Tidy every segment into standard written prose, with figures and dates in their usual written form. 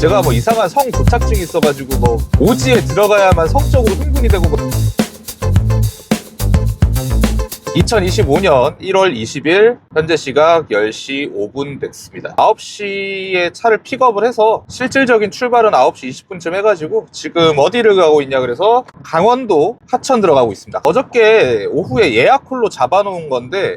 제가 뭐 이상한 성 도착증이 있어가지고 뭐 오지에 들어가야만 성적으로 흥분이 되고 2025년 1월 20일 현재 시각 10시 5분 됐습니다. 9시에 차를 픽업을 해서 실질적인 출발은 9시 20분쯤 해가지고 지금 어디를 가고 있냐 그래서 강원도 하천 들어가고 있습니다. 어저께 오후에 예약홀로 잡아놓은 건데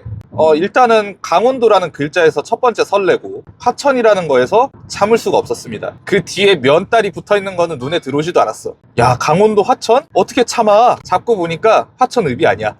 일단은 강원도라는 글자에서 첫 번째 설레고 하천이라는 거에서 참을 수가 없었습니다. 그 뒤에 면딸이 붙어있는 거는 눈에 들어오지도 않았어. 야, 강원도 하천? 어떻게 참아? 잡고 보니까 하천읍이 아니야.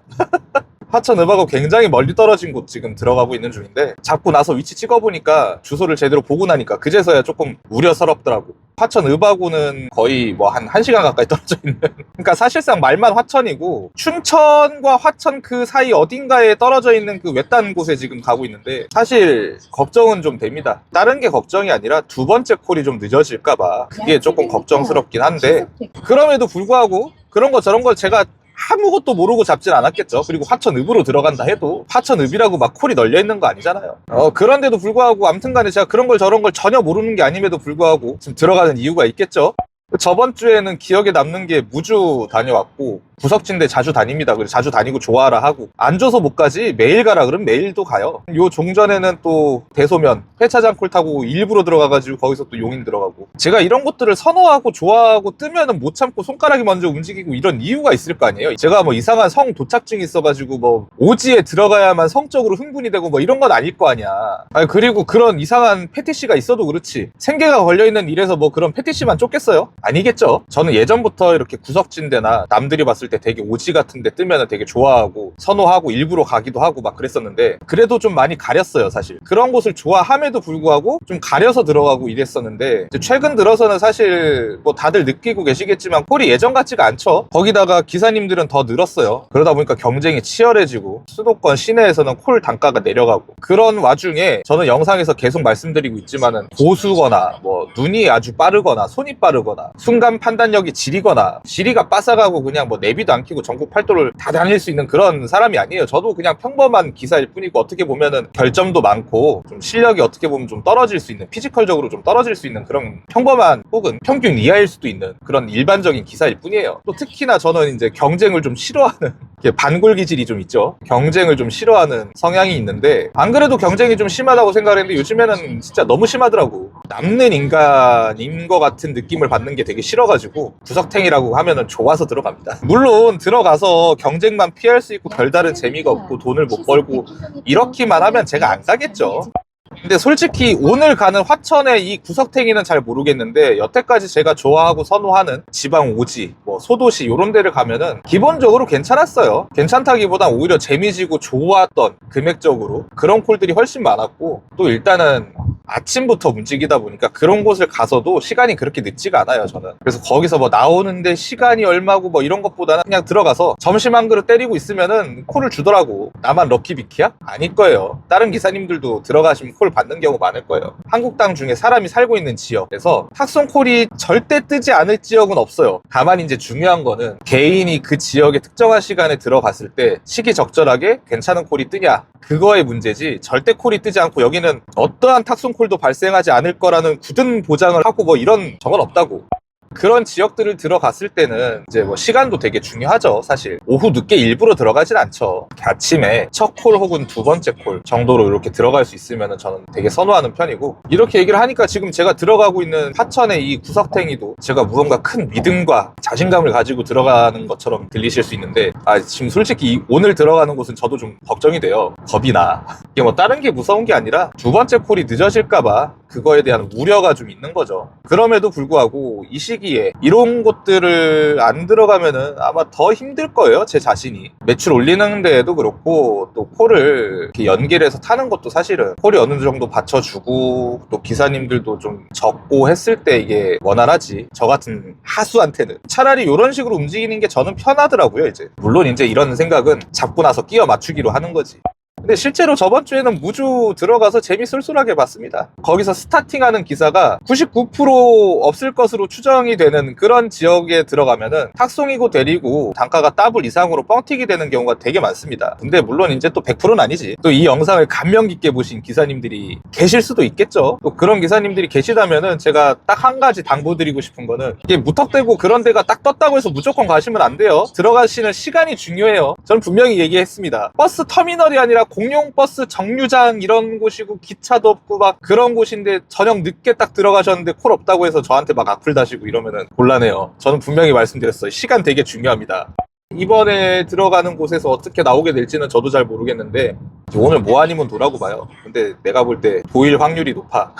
하천읍하고 굉장히 멀리 떨어진 곳 지금 들어가고 있는 중인데 잡고 나서 위치 찍어보니까 주소를 제대로 보고 나니까 그제서야 조금 우려스럽더라고. 하천읍하고는 거의 뭐 한 1시간 가까이 떨어져 있는 그러니까 사실상 말만 화천이고 춘천과 화천 그 사이 어딘가에 떨어져 있는 그 외딴 곳에 지금 가고 있는데 사실 걱정은 좀 됩니다. 다른 게 걱정이 아니라 두 번째 콜이 좀 늦어질까봐 그게 조금 걱정스럽긴 한데 그럼에도 불구하고 그런 거 저런 걸 제가 아무것도 모르고 잡진 않았겠죠. 그리고 하천읍으로 들어간다 해도 하천읍이라고 막 콜이 널려 있는 거 아니잖아요. 그런데도 불구하고 아무튼 간에 제가 그런 걸 저런 걸 전혀 모르는 게 아님에도 불구하고 지금 들어가는 이유가 있겠죠. 저번 주에는 기억에 남는 게 무주 다녀왔고 구석진대 자주 다닙니다. 그래서 자주 다니고 좋아하라 하고 안 줘서 못 가지 매일 가라 그러면 매일도 가요. 요 종전에는 또 대소면 회차장 콜 타고 일부러 들어가가지고 거기서 또 용인 들어가고 제가 이런 것들을 선호하고 좋아하고 뜨면은 못 참고 손가락이 먼저 움직이고 이런 이유가 있을 거 아니에요. 제가 뭐 이상한 성 도착증이 있어가지고 뭐 오지에 들어가야만 성적으로 흥분이 되고 뭐 이런 건 아닐 거 아니야. 아니, 그리고 그런 이상한 패티시가 있어도 그렇지 생계가 걸려있는 일에서 뭐 그런 패티시만 쫓겠어요? 아니겠죠. 저는 예전부터 이렇게 구석진대나 남들이 봤을 때 되게 오지 같은 데 뜨면 되게 좋아하고 선호하고 일부러 가기도 하고 막 그랬었는데 그래도 좀 많이 가렸어요. 사실 그런 곳을 좋아함에도 불구하고 좀 가려서 들어가고 이랬었는데 이제 최근 들어서는 사실 뭐 다들 느끼고 계시겠지만 콜이 예전 같지가 않죠. 거기다가 기사님들은 더 늘었어요. 그러다 보니까 경쟁이 치열해지고 수도권 시내에서는 콜 단가가 내려가고 그런 와중에 저는 영상에서 계속 말씀드리고 있지만은 고수거나 뭐 눈이 아주 빠르거나 손이 빠르거나 순간 판단력이 지리거나 지리가 빠삭하고 그냥 뭐 내비도 안 켜고 전국 팔도를 다 다닐 수 있는 그런 사람이 아니에요. 저도 그냥 평범한 기사일 뿐이고 어떻게 보면은 결점도 많고 좀 실력이 어떻게 보면 좀 떨어질 수 있는 피지컬적으로 좀 떨어질 수 있는 그런 평범한 혹은 평균 이하일 수도 있는 그런 일반적인 기사일 뿐이에요. 또 특히나 저는 이제 경쟁을 좀 싫어하는 반골 기질이 좀 있죠. 경쟁을 좀 싫어하는 성향이 있는데 안 그래도 경쟁이 좀 심하다고 생각했는데 요즘에는 진짜 너무 심하더라고. 남는 인간인 것 같은 느낌을 받는 게 되게 싫어가지고 구석탱이라고 하면은 좋아서 들어갑니다. 물론 들어가서 경쟁만 피할 수 있고 별다른 재미가 없고 돈을 못 벌고 이렇게만 하면 제가 안 가겠죠. 근데 솔직히 오늘 가는 화천의 이 구석탱이는 잘 모르겠는데 여태까지 제가 좋아하고 선호하는 지방 오지, 뭐 소도시 이런 데를 가면은 기본적으로 괜찮았어요. 괜찮다기보단 오히려 재미지고 좋았던 금액적으로 그런 콜들이 훨씬 많았고 또 일단은 아침부터 움직이다 보니까 그런 곳을 가서도 시간이 그렇게 늦지가 않아요. 저는 그래서 거기서 뭐 나오는데 시간이 얼마고 뭐 이런 것보다는 그냥 들어가서 점심 한 그릇 때리고 있으면은 콜을 주더라고. 나만 럭키비키야? 아닐 거예요. 다른 기사님들도 들어가시면 콜 받는 경우 많을 거예요. 한국 땅 중에 사람이 살고 있는 지역에서 탁송콜이 절대 뜨지 않을 지역은 없어요. 다만 이제 중요한 거는 개인이 그 지역의 특정한 시간에 들어갔을 때 시기적절하게 괜찮은 콜이 뜨냐 그거의 문제지 절대 콜이 뜨지 않고 여기는 어떠한 탁송콜도 발생하지 않을 거라는 굳은 보장을 하고 뭐 이런 적은 없다고. 그런 지역들을 들어갔을 때는 이제 뭐 시간도 되게 중요하죠. 사실 오후 늦게 일부러 들어가진 않죠. 아침에 첫 콜 혹은 두 번째 콜 정도로 이렇게 들어갈 수 있으면 저는 되게 선호하는 편이고 이렇게 얘기를 하니까 지금 제가 들어가고 있는 하천의 이 구석탱이도 제가 무언가 큰 믿음과 자신감을 가지고 들어가는 것처럼 들리실 수 있는데 지금 솔직히 오늘 들어가는 곳은 저도 좀 걱정이 돼요. 겁이 나. 이게 뭐 다른 게 무서운 게 아니라 두 번째 콜이 늦어질까봐 그거에 대한 우려가 좀 있는 거죠. 그럼에도 불구하고 이 시기에 이런 곳들을 안 들어가면은 아마 더 힘들 거예요. 제 자신이 매출 올리는 데에도 그렇고 또 콜을 이렇게 연결해서 타는 것도 사실은 콜이 어느 정도 받쳐주고 또 기사님들도 좀 적고 했을 때 이게 원활하지. 저 같은 하수한테는 차라리 이런 식으로 움직이는 게 저는 편하더라고요. 이제 물론 이제 이런 생각은 잡고 나서 끼워 맞추기로 하는 거지. 근데 실제로 저번 주에는 무주 들어가서 재미 쏠쏠하게 봤습니다. 거기서 스타팅하는 기사가 99% 없을 것으로 추정이 되는 그런 지역에 들어가면은 탁송이고 데리고 단가가 더블 이상으로 뻥튀기 되는 경우가 되게 많습니다. 근데 물론 이제 또 100%는 아니지. 또 이 영상을 감명 깊게 보신 기사님들이 계실 수도 있겠죠. 또 그런 기사님들이 계시다면은 제가 딱 한 가지 당부드리고 싶은 거는, 이게 무턱대고 그런 데가 딱 떴다고 해서 무조건 가시면 안 돼요. 들어가시는 시간이 중요해요. 저는 분명히 얘기했습니다. 버스 터미널이 아니라 공용 버스 정류장 이런 곳이고 기차도 없고 막 그런 곳인데 저녁 늦게 딱 들어가셨는데 콜 없다고 해서 저한테 막 악플 다시고 이러면은 곤란해요. 저는 분명히 말씀드렸어요. 시간 되게 중요합니다. 이번에 들어가는 곳에서 어떻게 나오게 될지는 저도 잘 모르겠는데 오늘 뭐 아니면 도라고 봐요. 근데 내가 볼 때 도일 확률이 높아.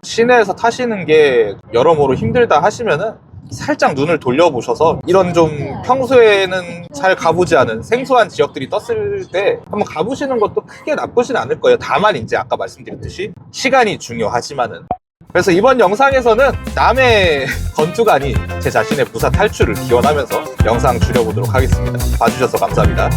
시내에서 타시는 게 여러모로 힘들다 하시면은 살짝 눈을 돌려보셔서 이런 좀 평소에는 잘 가보지 않은 생소한 지역들이 떴을 때 한번 가보시는 것도 크게 나쁘진 않을 거예요. 다만 이제 아까 말씀드렸듯이 시간이 중요하지만은. 그래서 이번 영상에서는 남의 건투가 아닌 제 자신의 부사 탈출을 기원하면서 영상 줄여보도록 하겠습니다. 봐주셔서 감사합니다.